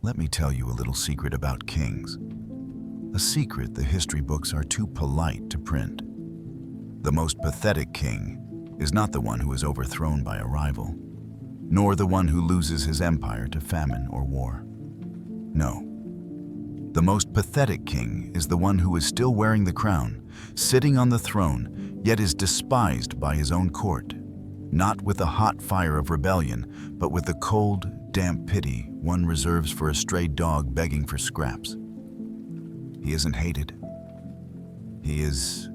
Let me tell you a little secret about kings. A secret the history books are too polite to print. The most pathetic king is not the one who is overthrown by a rival, nor the one who loses his empire to famine or war. No. The most pathetic king is the one who is still wearing the crown, sitting on the throne, yet is despised by his own court, not with the hot fire of rebellion, but with the cold, damp pity one reserves for a stray dog begging for scraps. He isn't hated. He is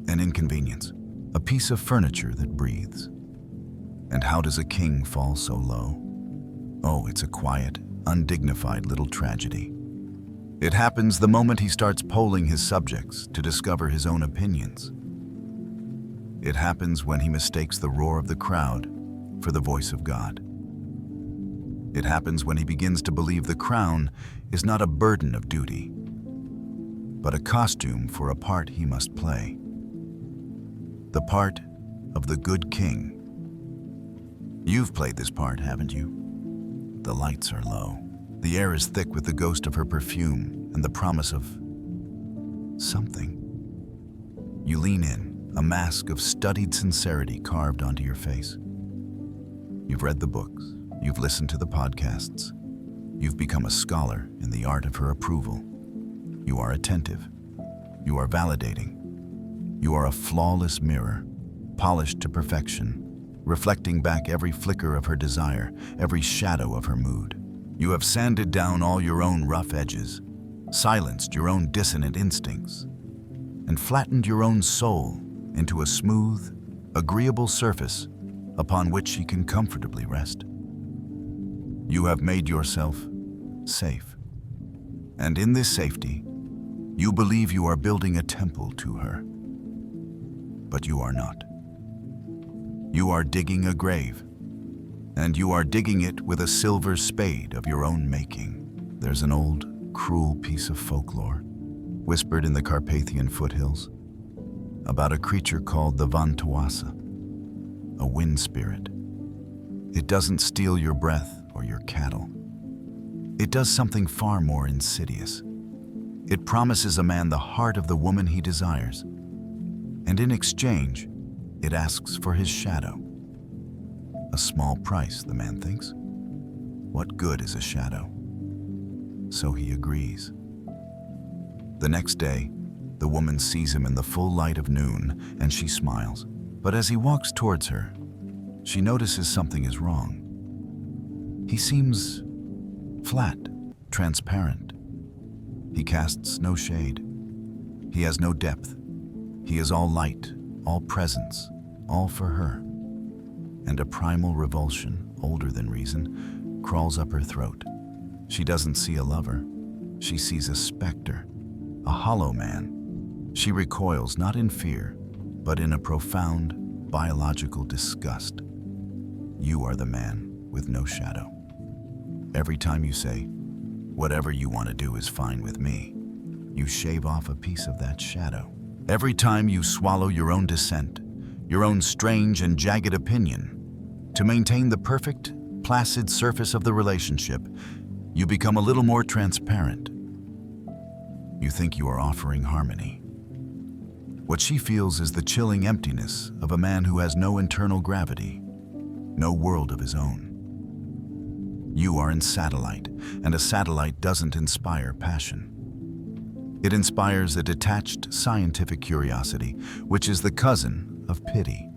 an inconvenience, a piece of furniture that breathes. And how does a king fall so low? Oh, it's a quiet, undignified little tragedy. It happens the moment he starts polling his subjects to discover his own opinions. It happens when he mistakes the roar of the crowd for the voice of God. It happens when he begins to believe the crown is not a burden of duty, but a costume for a part he must play. The part of the good king. You've played this part, haven't you? The lights are low. The air is thick with the ghost of her perfume and the promise of something. You lean in, a mask of studied sincerity carved onto your face. You've read the books, you've listened to the podcasts, you've become a scholar in the art of her approval. You are attentive, you are validating, you are a flawless mirror, polished to perfection, reflecting back every flicker of her desire, every shadow of her mood. You have sanded down all your own rough edges, silenced your own dissonant instincts, and flattened your own soul into a smooth, agreeable surface upon which she can comfortably rest. You have made yourself safe, and in this safety, you believe you are building a temple to her. But you are not. You are digging a grave, and you are digging it with a silver spade of your own making. There's an old, cruel piece of folklore, whispered in the Carpathian foothills, about a creature called the Vantawasa, a wind spirit. It doesn't steal your breath or your cattle. It does something far more insidious. It promises a man the heart of the woman he desires, and in exchange, it asks for his shadow. A small price, the man thinks. What good is a shadow? So he agrees. The next day, the woman sees him in the full light of noon, and she smiles. But as he walks towards her, she notices something is wrong. He seems flat, transparent. He casts no shade. He has no depth. He is all light, all presence, all for her. And a primal revulsion, older than reason, crawls up her throat. She doesn't see a lover. She sees a specter, a hollow man. She recoils not in fear, but in a profound biological disgust. You are the man with no shadow. Every time you say, "Whatever you want to do is fine with me," you shave off a piece of that shadow. Every time you swallow your own dissent, your own strange and jagged opinion, to maintain the perfect, placid surface of the relationship, you become a little more transparent. You think you are offering harmony. What she feels is the chilling emptiness of a man who has no internal gravity, no world of his own. You are in satellite, and a satellite doesn't inspire passion. It inspires a detached scientific curiosity, which is the cousin of pity.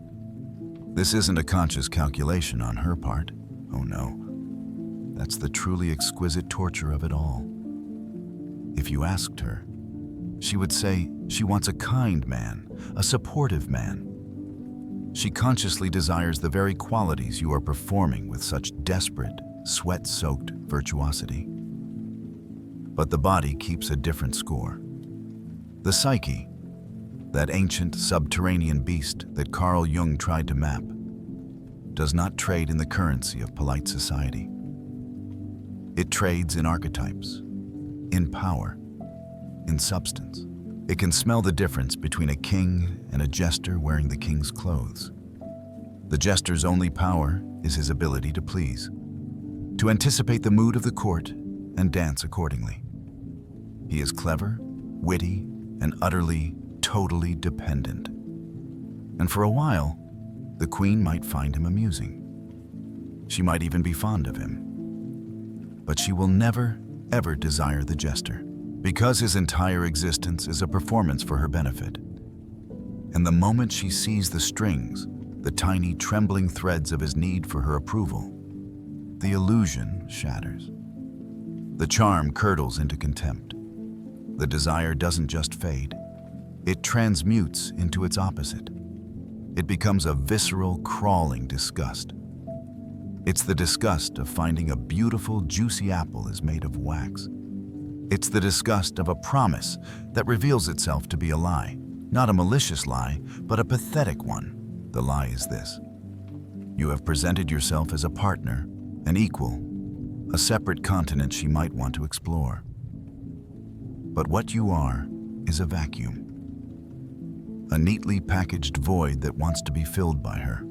This isn't a conscious calculation on her part. Oh no. That's the truly exquisite torture of it all. If you asked her, she would say she wants a kind man, a supportive man. She consciously desires the very qualities you are performing with such desperate, sweat-soaked virtuosity. But the body keeps a different score. The psyche, that ancient subterranean beast that Carl Jung tried to map, does not trade in the currency of polite society. It trades in archetypes, in power, in substance. It can smell the difference between a king and a jester wearing the king's clothes. The jester's only power is his ability to please, to anticipate the mood of the court and dance accordingly. He is clever, witty, and utterly, totally dependent. And for a while, the queen might find him amusing. She might even be fond of him. But she will never, ever desire the jester, because his entire existence is a performance for her benefit. And the moment she sees the strings, the tiny trembling threads of his need for her approval, the illusion shatters. The charm curdles into contempt. The desire doesn't just fade, it transmutes into its opposite. It becomes a visceral, crawling disgust. It's the disgust of finding a beautiful, juicy apple is made of wax. It's the disgust of a promise that reveals itself to be a lie. Not a malicious lie, but a pathetic one. The lie is this: you have presented yourself as a partner, an equal, a separate continent she might want to explore. But what you are is a vacuum. A neatly packaged void that wants to be filled by her.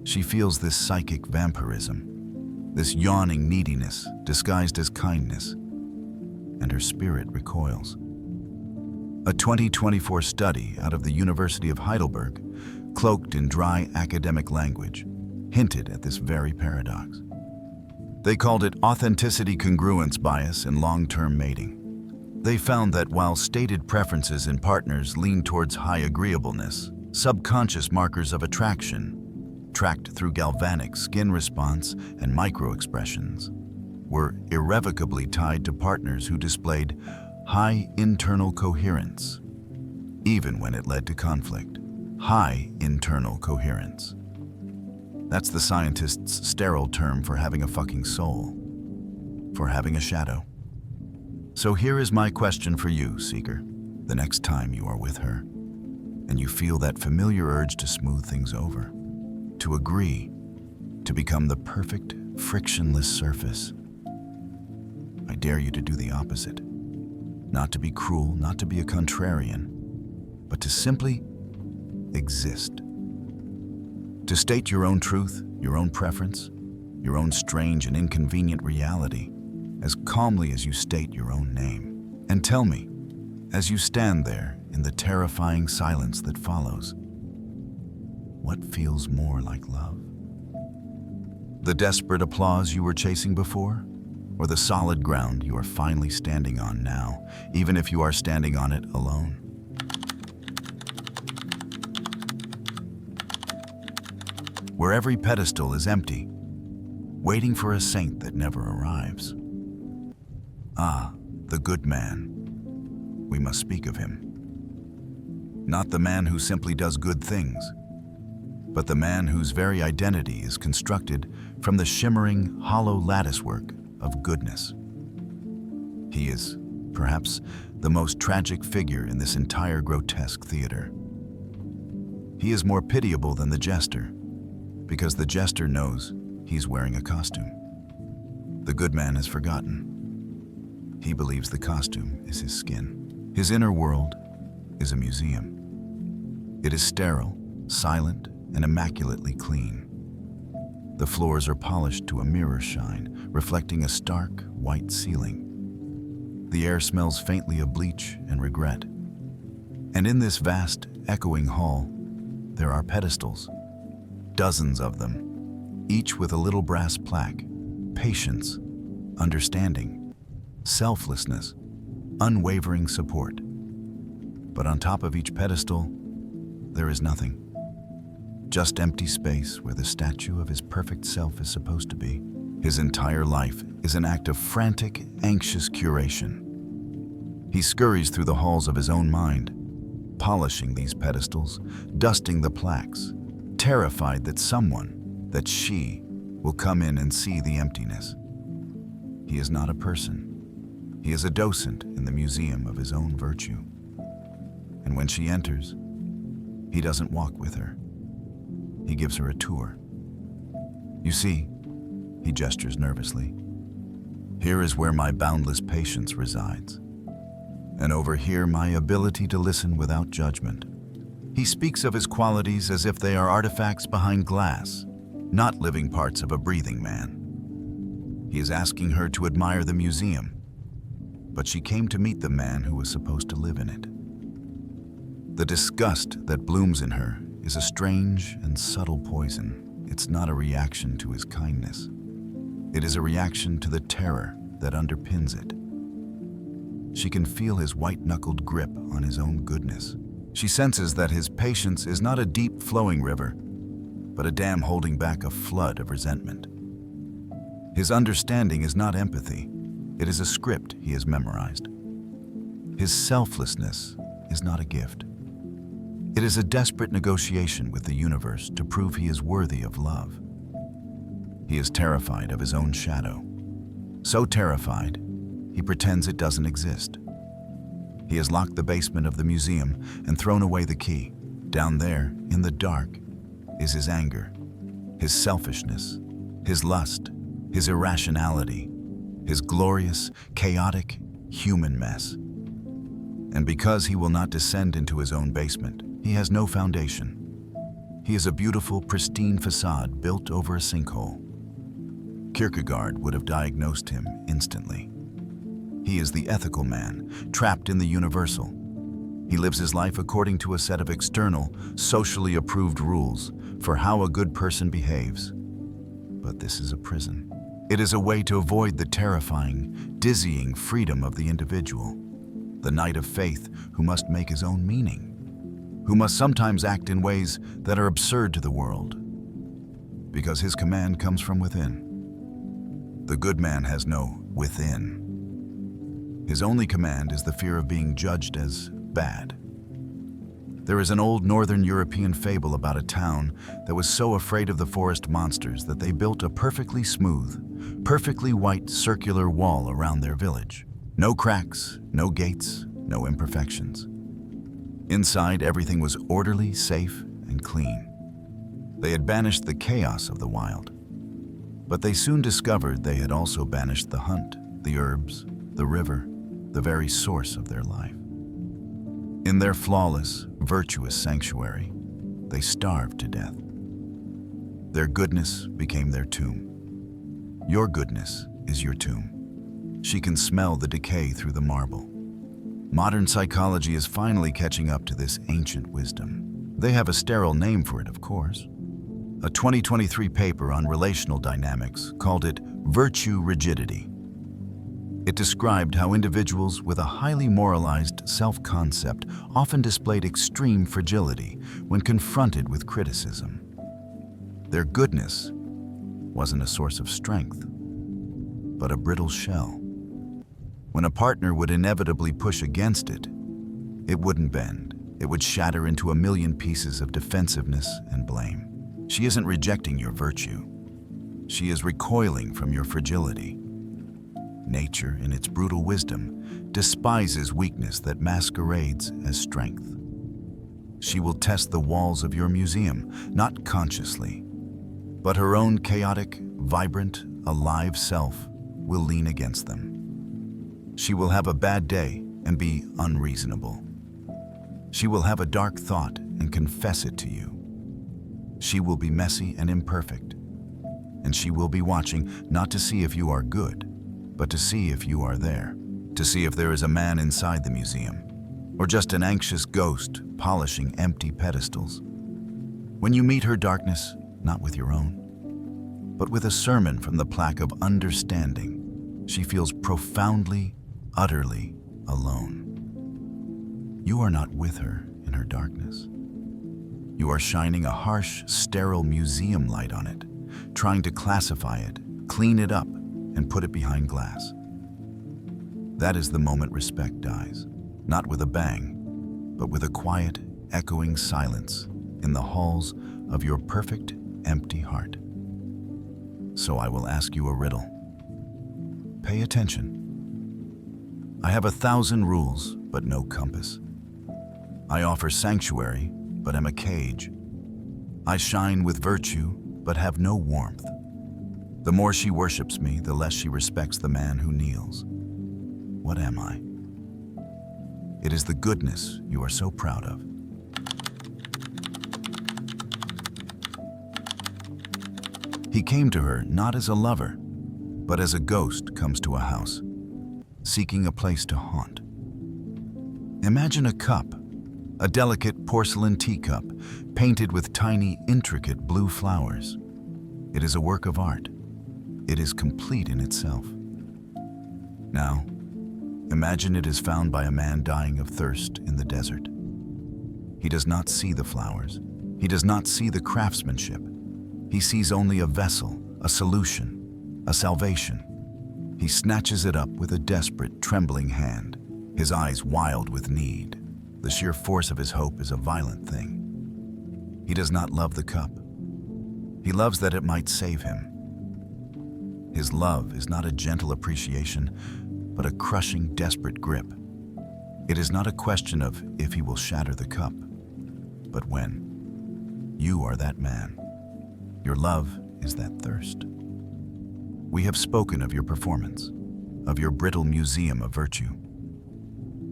She feels this psychic vampirism, this yawning neediness disguised as kindness, and her spirit recoils. A 2024 study out of the University of Heidelberg, cloaked in dry academic language, hinted at this very paradox. They called it authenticity congruence bias in long-term mating. They found that while stated preferences in partners lean towards high agreeableness, subconscious markers of attraction, tracked through galvanic skin response and microexpressions, were irrevocably tied to partners who displayed high internal coherence, even when it led to conflict. High internal coherence. That's the scientist's sterile term for having a fucking soul, for having a shadow. So here is my question for you, Seeker. The next time you are with her, and you feel that familiar urge to smooth things over, to agree, to become the perfect, frictionless surface, I dare you to do the opposite. Not to be cruel, not to be a contrarian, but to simply exist. To state your own truth, your own preference, your own strange and inconvenient reality, as calmly as you state your own name. And tell me, as you stand there in the terrifying silence that follows, what feels more like love? The desperate applause you were chasing before? Or the solid ground you are finally standing on now, even if you are standing on it alone? Where every pedestal is empty, waiting for a saint that never arrives. Ah, the good man. We must speak of him. Not the man who simply does good things, but the man whose very identity is constructed from the shimmering, hollow latticework of goodness. He is, perhaps, the most tragic figure in this entire grotesque theater. He is more pitiable than the jester, because the jester knows he's wearing a costume. The good man has forgotten. He believes the costume is his skin. His inner world is a museum. It is sterile, silent, and immaculately clean. The floors are polished to a mirror shine, reflecting a stark, white ceiling. The air smells faintly of bleach and regret. And in this vast, echoing hall, there are pedestals, dozens of them, each with a little brass plaque: patience, understanding, selflessness, unwavering support. But on top of each pedestal, there is nothing. Just empty space where the statue of his perfect self is supposed to be. His entire life is an act of frantic, anxious curation. He scurries through the halls of his own mind, polishing these pedestals, dusting the plaques, terrified that someone, that she, will come in and see the emptiness. He is not a person. He is a docent in the museum of his own virtue. And when she enters, he doesn't walk with her. He gives her a tour. You see, he gestures nervously, here is where my boundless patience resides. And over here, my ability to listen without judgment. He speaks of his qualities as if they are artifacts behind glass, not living parts of a breathing man. He is asking her to admire the museum, but she came to meet the man who was supposed to live in it. The disgust that blooms in her is a strange and subtle poison. It's not a reaction to his kindness. It is a reaction to the terror that underpins it. She can feel his white-knuckled grip on his own goodness. She senses that his patience is not a deep flowing river, but a dam holding back a flood of resentment. His understanding is not empathy. It is a script he has memorized. His selflessness is not a gift. It is a desperate negotiation with the universe to prove he is worthy of love. He is terrified of his own shadow. So terrified, he pretends it doesn't exist. He has locked the basement of the museum and thrown away the key. Down there, in the dark, is his anger, his selfishness, his lust, his irrationality, his glorious, chaotic, human mess. And because he will not descend into his own basement, he has no foundation. He is a beautiful, pristine facade built over a sinkhole. Kierkegaard would have diagnosed him instantly. He is the ethical man, trapped in the universal. He lives his life according to a set of external, socially approved rules for how a good person behaves. But this is a prison. It is a way to avoid the terrifying, dizzying freedom of the individual, the knight of faith who must make his own meaning, who must sometimes act in ways that are absurd to the world, because his command comes from within. The good man has no within. His only command is the fear of being judged as bad. There is an old Northern European fable about a town that was so afraid of the forest monsters that they built a perfectly smooth, perfectly white circular wall around their village. No cracks, no gates, no imperfections. Inside, everything was orderly, safe, and clean. They had banished the chaos of the wild. But they soon discovered they had also banished the hunt, the herbs, the river, the very source of their life. In their flawless, virtuous sanctuary, they starved to death. Their goodness became their tomb. Your goodness is your tomb. She can smell the decay through the marble. Modern psychology is finally catching up to this ancient wisdom. They have a sterile name for it, of course. A 2023 paper on relational dynamics called it virtue rigidity. It described how individuals with a highly moralized self-concept often displayed extreme fragility when confronted with criticism. Their goodness wasn't a source of strength, but a brittle shell. When a partner would inevitably push against it, it wouldn't bend. It would shatter into a million pieces of defensiveness and blame. She isn't rejecting your virtue. She is recoiling from your fragility. Nature, in its brutal wisdom, despises weakness that masquerades as strength. She will test the walls of your museum, not consciously, but her own chaotic, vibrant, alive self will lean against them. She will have a bad day and be unreasonable. She will have a dark thought and confess it to you. She will be messy and imperfect, and she will be watching not to see if you are good, but to see if you are there, to see if there is a man inside the museum, or just an anxious ghost polishing empty pedestals. When you meet her darkness, not with your own, but with a sermon from the plaque of understanding, she feels profoundly, utterly alone. You are not with her in her darkness. You are shining a harsh, sterile museum light on it, trying to classify it, clean it up, and put it behind glass. That is the moment respect dies, not with a bang, but with a quiet, echoing silence in the halls of your perfect, empty heart. So I will ask you a riddle. Pay attention. I have 1,000 rules, but no compass. I offer sanctuary, but am a cage. I shine with virtue, but have no warmth. The more she worships me, the less she respects the man who kneels. What am I? It is the goodness you are so proud of. He came to her not as a lover, but but as a ghost comes to a house, seeking a place to haunt. Imagine a cup, a delicate porcelain teacup painted with tiny, intricate blue flowers. It is a work of art. It is complete in itself. Now, imagine it is found by a man dying of thirst in the desert. He does not see the flowers. He does not see the craftsmanship. He sees only a vessel, a solution, a salvation. He snatches it up with a desperate, trembling hand, his eyes wild with need. The sheer force of his hope is a violent thing. He does not love the cup. He loves that it might save him. His love is not a gentle appreciation, but a crushing, desperate grip. It is not a question of if he will shatter the cup, but when. You are that man. Your love is that thirst. We have spoken of your performance, of your brittle museum of virtue.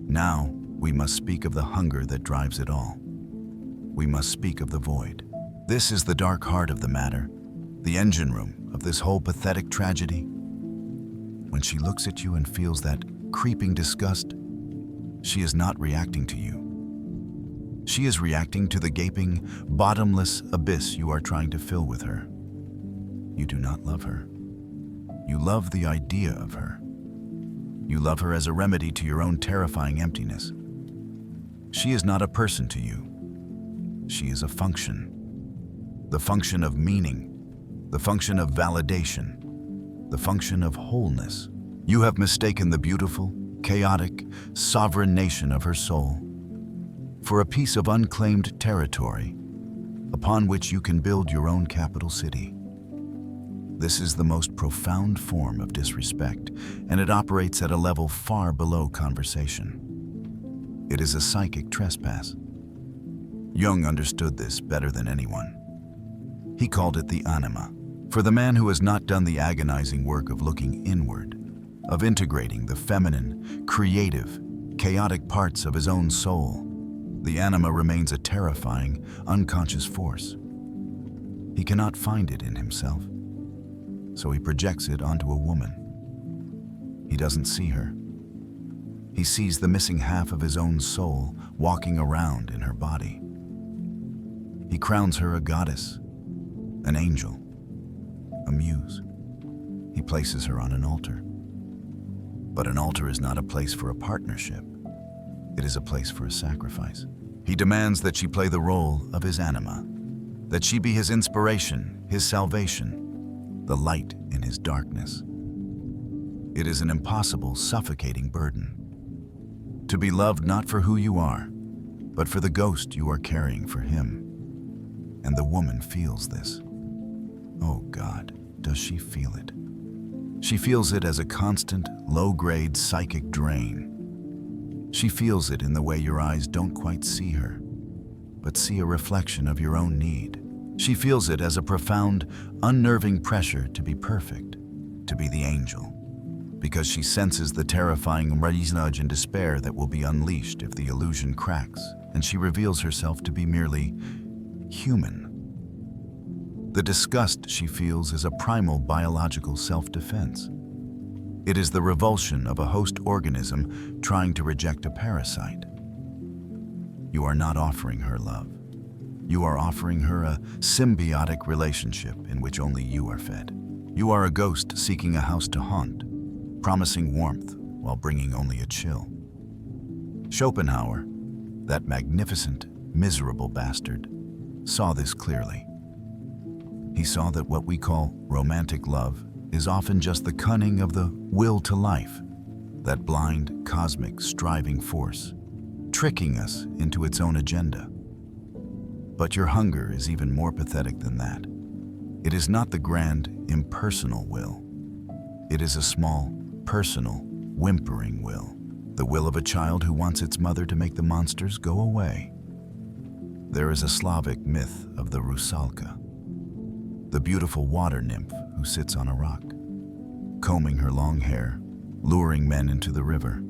Now, we must speak of the hunger that drives it all. We must speak of the void. This is the dark heart of the matter, the engine room of this whole pathetic tragedy. When she looks at you and feels that creeping disgust, she is not reacting to you. She is reacting to the gaping, bottomless abyss you are trying to fill with her. You do not love her. You love the idea of her. You love her as a remedy to your own terrifying emptiness. She is not a person to you. She is a function. The function of meaning, the function of validation, the function of wholeness. You have mistaken the beautiful, chaotic, sovereign nation of her soul for a piece of unclaimed territory upon which you can build your own capital city. This is the most profound form of disrespect, and it operates at a level far below conversation. It is a psychic trespass. Jung understood this better than anyone. He called it the anima. For the man who has not done the agonizing work of looking inward, of integrating the feminine, creative, chaotic parts of his own soul, the anima remains a terrifying, unconscious force. He cannot find it in himself, so he projects it onto a woman. He doesn't see her. He sees the missing half of his own soul walking around in her body. He crowns her a goddess, an angel, a muse. He places her on an altar. But an altar is not a place for a partnership. It is a place for a sacrifice. He demands that she play the role of his anima, that she be his inspiration, his salvation, the light in his darkness. It is an impossible, suffocating burden. To be loved not for who you are, but for the ghost you are carrying for him. And the woman feels this. Oh God, does she feel it? She feels it as a constant, low-grade psychic drain. She feels it in the way your eyes don't quite see her, but see a reflection of your own need. She feels it as a profound, unnerving pressure to be perfect, to be the angel, because she senses the terrifying rage and despair that will be unleashed if the illusion cracks, and she reveals herself to be merely human. The disgust she feels is a primal biological self-defense. It is the revulsion of a host organism trying to reject a parasite. You are not offering her love. You are offering her a symbiotic relationship in which only you are fed. You are a ghost seeking a house to haunt, promising warmth while bringing only a chill. Schopenhauer, that magnificent, miserable bastard, saw this clearly. He saw that what we call romantic love is often just the cunning of the will to life, that blind, cosmic, striving force, tricking us into its own agenda. But your hunger is even more pathetic than that. It is not the grand, impersonal will. It is a small, personal, whimpering will, the will of a child who wants its mother to make the monsters go away. There is a Slavic myth of the Rusalka, the beautiful water nymph who sits on a rock, combing her long hair, luring men into the river.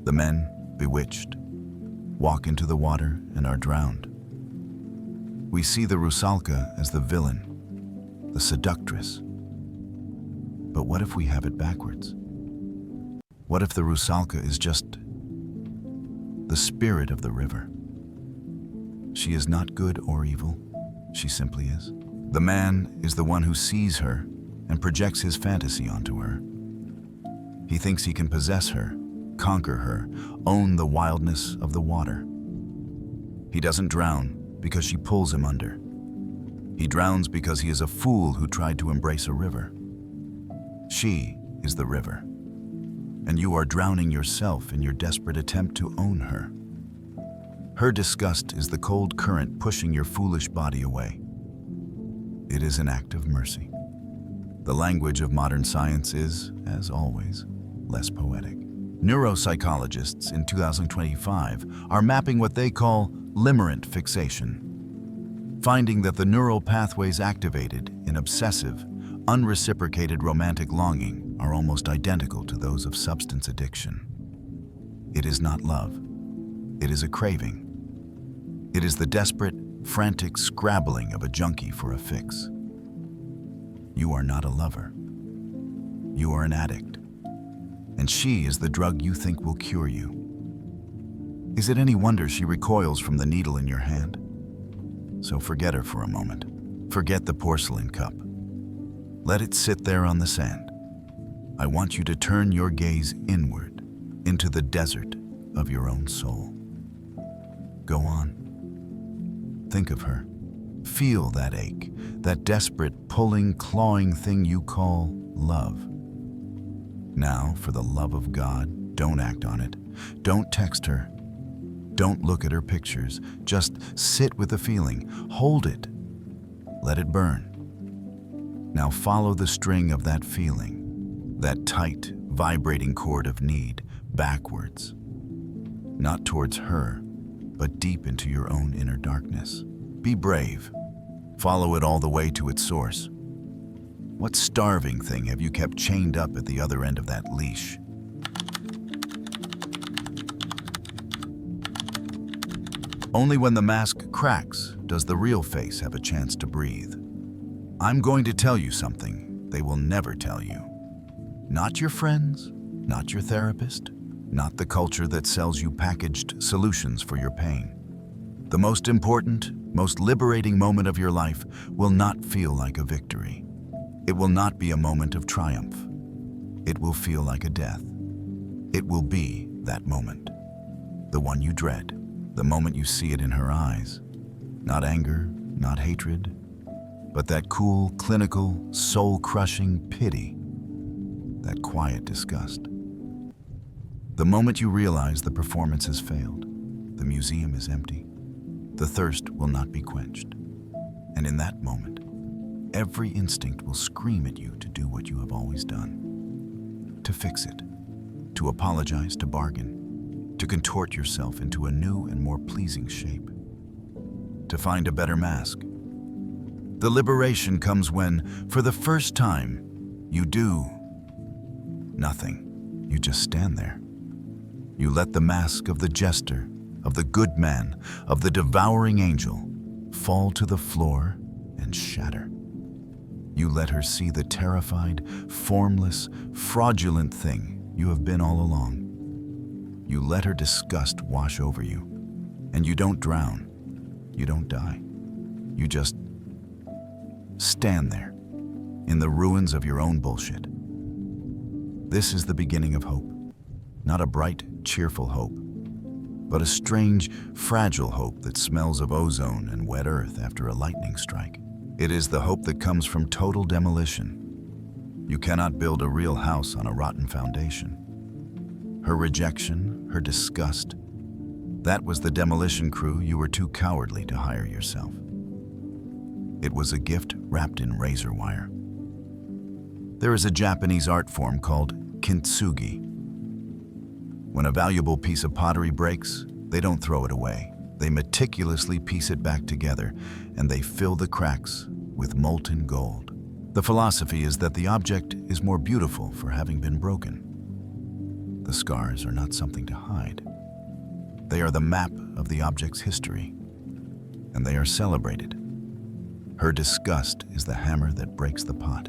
The men, bewitched, walk into the water and are drowned. We see the Rusalka as the villain, the seductress. But what if we have it backwards? What if the Rusalka is just the spirit of the river? She is not good or evil, she simply is. The man is the one who sees her and projects his fantasy onto her. He thinks he can possess her, conquer her, own the wildness of the water. He doesn't drown because she pulls him under. He drowns because he is a fool who tried to embrace a river. She is the river, and you are drowning yourself in your desperate attempt to own her. Her disgust is the cold current pushing your foolish body away. It is an act of mercy. The language of modern science is, as always, less poetic. Neuropsychologists in 2025 are mapping what they call limerent fixation, finding that the neural pathways activated in obsessive, unreciprocated romantic longing are almost identical to those of substance addiction. It is not love. It is a craving. It is the desperate, frantic scrabbling of a junkie for a fix. You are not a lover. You are an addict. And she is the drug you think will cure you. Is it any wonder she recoils from the needle in your hand? So forget her for a moment. Forget the porcelain cup. Let it sit there on the sand. I want you to turn your gaze inward into the desert of your own soul. Go on. Think of her. Feel that ache, that desperate, pulling, clawing thing you call love. Now, for the love of God, don't act on it. Don't text her. Don't look at her pictures. Just sit with the feeling. Hold it. Let it burn. Now follow the string of that feeling, that tight, vibrating cord of need, backwards. Not towards her, but deep into your own inner darkness. Be brave. Follow it all the way to its source. What starving thing have you kept chained up at the other end of that leash? Only when the mask cracks does the real face have a chance to breathe. I'm going to tell you something they will never tell you. Not your friends, not your therapist, not the culture that sells you packaged solutions for your pain. The most important, most liberating moment of your life will not feel like a victory. It will not be a moment of triumph. It will feel like a death. It will be that moment, the one you dread, the moment you see it in her eyes. Not anger, not hatred, but that cool, clinical, soul-crushing pity, that quiet disgust. The moment you realize the performance has failed, the museum is empty, the thirst will not be quenched. And in that moment, every instinct will scream at you to do what you have always done. To fix it, to apologize, to bargain, to contort yourself into a new and more pleasing shape, to find a better mask. The liberation comes when, for the first time, you do nothing. You just stand there. You let the mask of the jester, of the good man, of the devouring angel, fall to the floor and shatter. You let her see the terrified, formless, fraudulent thing you have been all along. You let her disgust wash over you, and you don't drown. You don't die. You just stand there, in the ruins of your own bullshit. This is the beginning of hope. Not a bright, cheerful hope, but a strange, fragile hope that smells of ozone and wet earth after a lightning strike. It is the hope that comes from total demolition. You cannot build a real house on a rotten foundation. Her rejection, her disgust, that was the demolition crew you were too cowardly to hire yourself. It was a gift wrapped in razor wire. There is a Japanese art form called kintsugi. When a valuable piece of pottery breaks, they don't throw it away. They meticulously piece it back together, and they fill the cracks with molten gold. The philosophy is that the object is more beautiful for having been broken. The scars are not something to hide. They are the map of the object's history, and they are celebrated. Her disgust is the hammer that breaks the pot.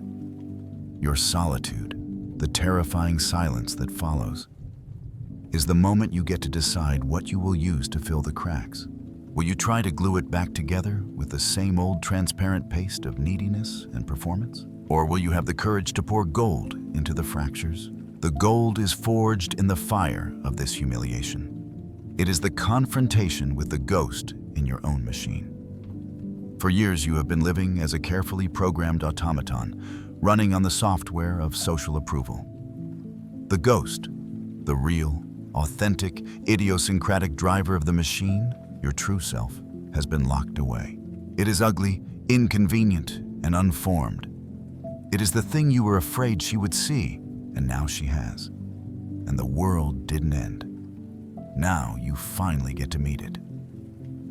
Your solitude, the terrifying silence that follows, is the moment you get to decide what you will use to fill the cracks. Will you try to glue it back together with the same old transparent paste of neediness and performance? Or will you have the courage to pour gold into the fractures? The gold is forged in the fire of this humiliation. It is the confrontation with the ghost in your own machine. For years you have been living as a carefully programmed automaton, running on the software of social approval. The ghost, the real, authentic, idiosyncratic driver of the machine, your true self, has been locked away. It is ugly, inconvenient, and unformed. It is the thing you were afraid she would see, and now she has. And the world didn't end. Now you finally get to meet it.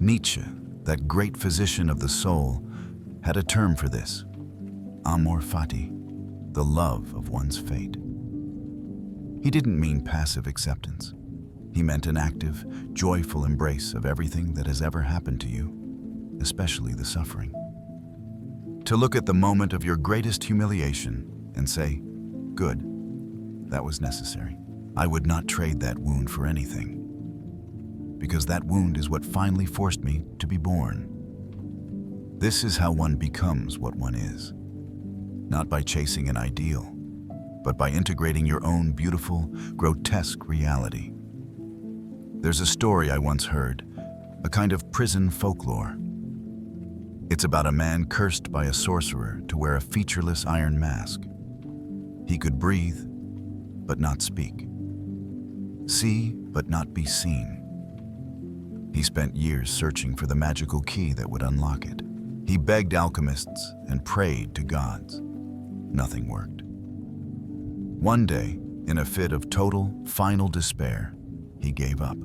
Nietzsche, that great physician of the soul, had a term for this: amor fati, the love of one's fate. He didn't mean passive acceptance. He meant an active, joyful embrace of everything that has ever happened to you, especially the suffering. To look at the moment of your greatest humiliation and say, "Good, that was necessary. I would not trade that wound for anything, because that wound is what finally forced me to be born." This is how one becomes what one is, not by chasing an ideal, but by integrating your own beautiful, grotesque reality. There's a story I once heard, a kind of prison folklore. It's about a man cursed by a sorcerer to wear a featureless iron mask. He could breathe, but not speak. See, but not be seen. He spent years searching for the magical key that would unlock it. He begged alchemists and prayed to gods. Nothing worked. One day, in a fit of total, final despair, he gave up.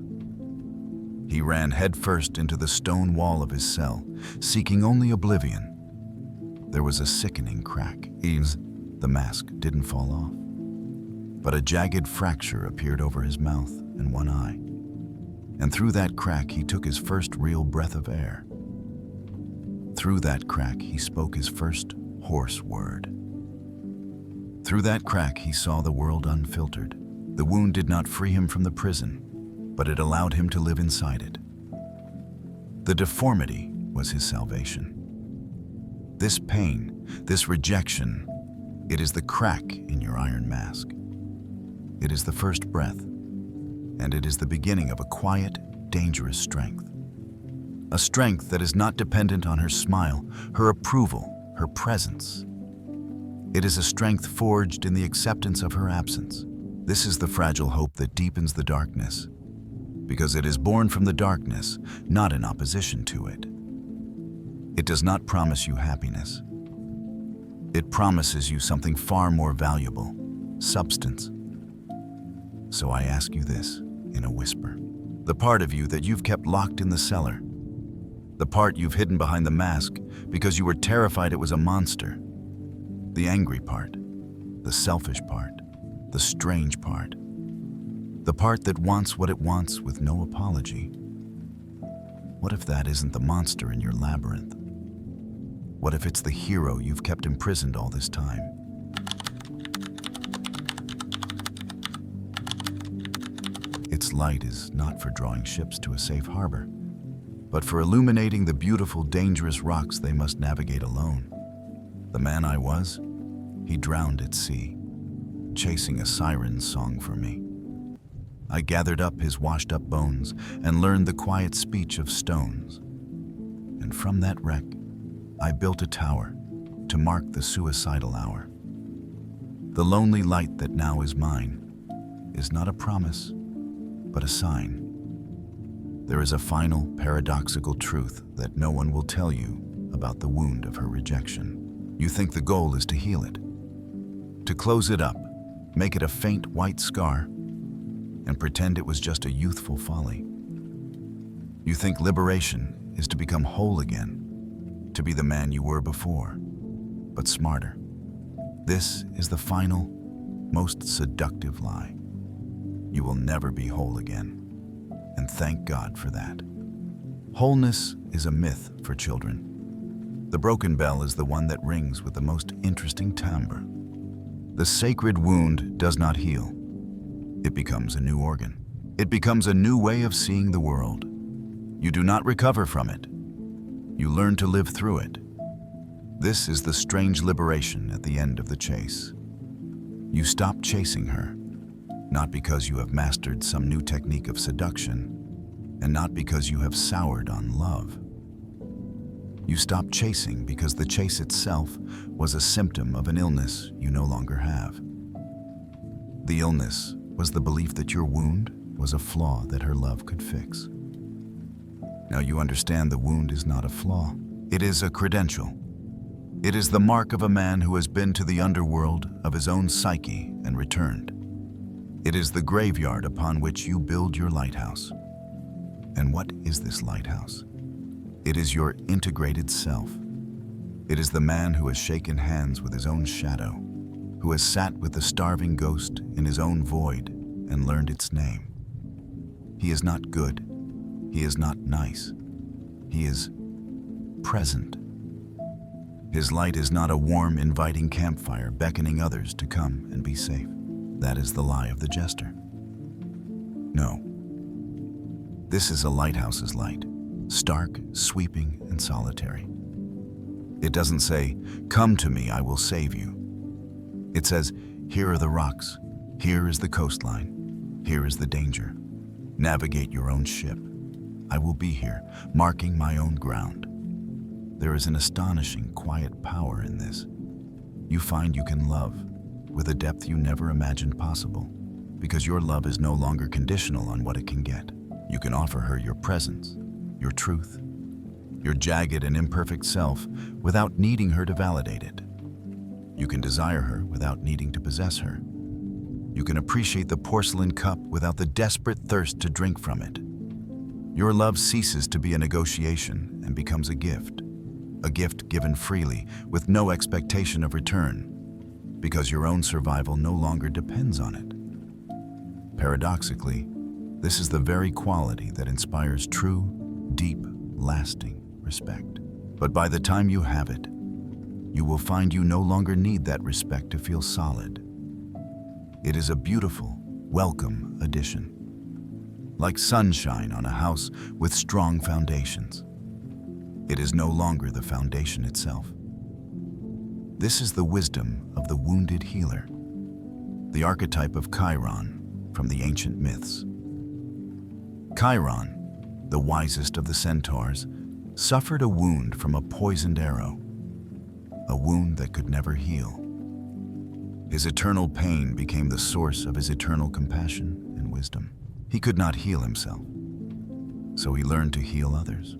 He ran headfirst into the stone wall of his cell, seeking only oblivion. There was a sickening crack. The mask didn't fall off, but a jagged fracture appeared over his mouth and one eye. And through that crack, he took his first real breath of air. Through that crack, he spoke his first hoarse word. Through that crack, he saw the world unfiltered. The wound did not free him from the prison, but it allowed him to live inside it. The deformity was his salvation. This pain, this rejection, it is the crack in your iron mask. It is the first breath, and it is the beginning of a quiet, dangerous strength. A strength that is not dependent on her smile, her approval, her presence. It is a strength forged in the acceptance of her absence. This is the fragile hope that deepens the darkness, because it is born from the darkness, not in opposition to it. It does not promise you happiness. It promises you something far more valuable: substance. So I ask you this in a whisper. The part of you that you've kept locked in the cellar, the part you've hidden behind the mask because you were terrified it was a monster, the angry part, the selfish part, the strange part, the part that wants what it wants with no apology. What if that isn't the monster in your labyrinth? What if it's the hero you've kept imprisoned all this time? Its light is not for drawing ships to a safe harbor, but for illuminating the beautiful, dangerous rocks they must navigate alone. The man I was, he drowned at sea, chasing a siren's song for me. I gathered up his washed-up bones and learned the quiet speech of stones. And from that wreck, I built a tower to mark the suicidal hour. The lonely light that now is mine is not a promise, but a sign. There is a final, paradoxical truth that no one will tell you about the wound of her rejection. You think the goal is to heal it, to close it up, make it a faint white scar, and pretend it was just a youthful folly. You think liberation is to become whole again, to be the man you were before, but smarter. This is the final, most seductive lie. You will never be whole again, and thank God for that. Wholeness is a myth for children. The broken bell is the one that rings with the most interesting timbre. The sacred wound does not heal. It becomes a new organ. It becomes a new way of seeing the world. You do not recover from it. You learn to live through it. This is the strange liberation at the end of the chase. You stop chasing her, not because you have mastered some new technique of seduction, and not because you have soured on love. You stop chasing because the chase itself was a symptom of an illness you no longer have. The illness was the belief that your wound was a flaw that her love could fix. Now you understand the wound is not a flaw. It is a credential. It is the mark of a man who has been to the underworld of his own psyche and returned. It is the graveyard upon which you build your lighthouse. And what is this lighthouse? It is your integrated self. It is the man who has shaken hands with his own shadow, who has sat with the starving ghost in his own void and learned its name. He is not good. He is not nice. He is present. His light is not a warm, inviting campfire beckoning others to come and be safe. That is the lie of the jester. No. This is a lighthouse's light, stark, sweeping, and solitary. It doesn't say, "Come to me, I will save you." It says, "Here are the rocks. Here is the coastline. Here is the danger. Navigate your own ship. I will be here, marking my own ground." There is an astonishing, quiet power in this. You find you can love with a depth you never imagined possible, because your love is no longer conditional on what it can get. You can offer her your presence, your truth, your jagged and imperfect self without needing her to validate it. You can desire her without needing to possess her. You can appreciate the porcelain cup without the desperate thirst to drink from it. Your love ceases to be a negotiation and becomes a gift given freely with no expectation of return, because your own survival no longer depends on it. Paradoxically, this is the very quality that inspires true, deep, lasting respect. But by the time you have it, you will find you no longer need that respect to feel solid. It is a beautiful, welcome addition, like sunshine on a house with strong foundations. It is no longer the foundation itself. This is the wisdom of the wounded healer, the archetype of Chiron from the ancient myths. Chiron, the wisest of the centaurs, suffered a wound from a poisoned arrow, a wound that could never heal. His eternal pain became the source of his eternal compassion and wisdom. He could not heal himself, so he learned to heal others.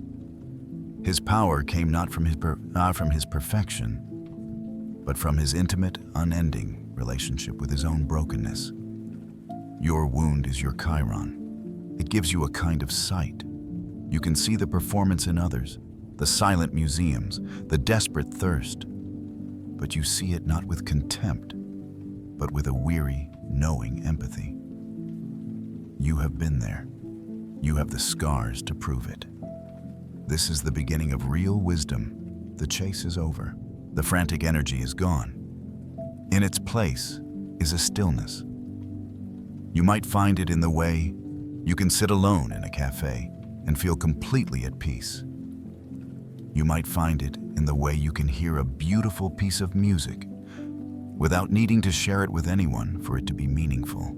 His power came not from his perfection, but from his intimate, unending relationship with his own brokenness. Your wound is your Chiron. It gives you a kind of sight. You can see the performance in others, the silent museums, the desperate thirst. But you see it not with contempt, but with a weary, knowing empathy. You have been there. You have the scars to prove it. This is the beginning of real wisdom. The chase is over. The frantic energy is gone. In its place is a stillness. You might find it in the way you can sit alone in a cafe and feel completely at peace. You might find it in the way you can hear a beautiful piece of music without needing to share it with anyone for it to be meaningful.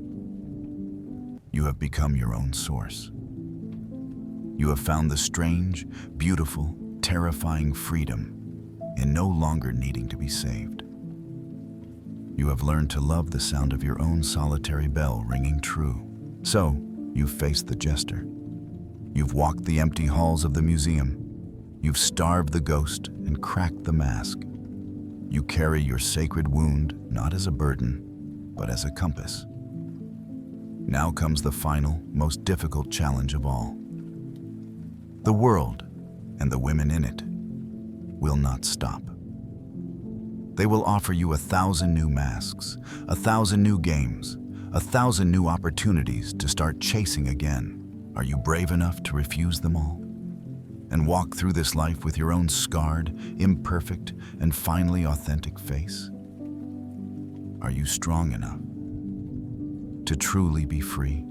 You have become your own source. You have found the strange, beautiful, terrifying freedom in no longer needing to be saved. You have learned to love the sound of your own solitary bell ringing true. So, you've faced the jester. You've walked the empty halls of the museum. You've starved the ghost and cracked the mask. You carry your sacred wound not as a burden, but as a compass. Now comes the final, most difficult challenge of all. The world, and the women in it, will not stop. They will offer you 1,000 new masks, 1,000 new games, 1,000 new opportunities to start chasing again. Are you brave enough to refuse them all? And walk through this life with your own scarred, imperfect, and finally authentic face? Are you strong enough to truly be free?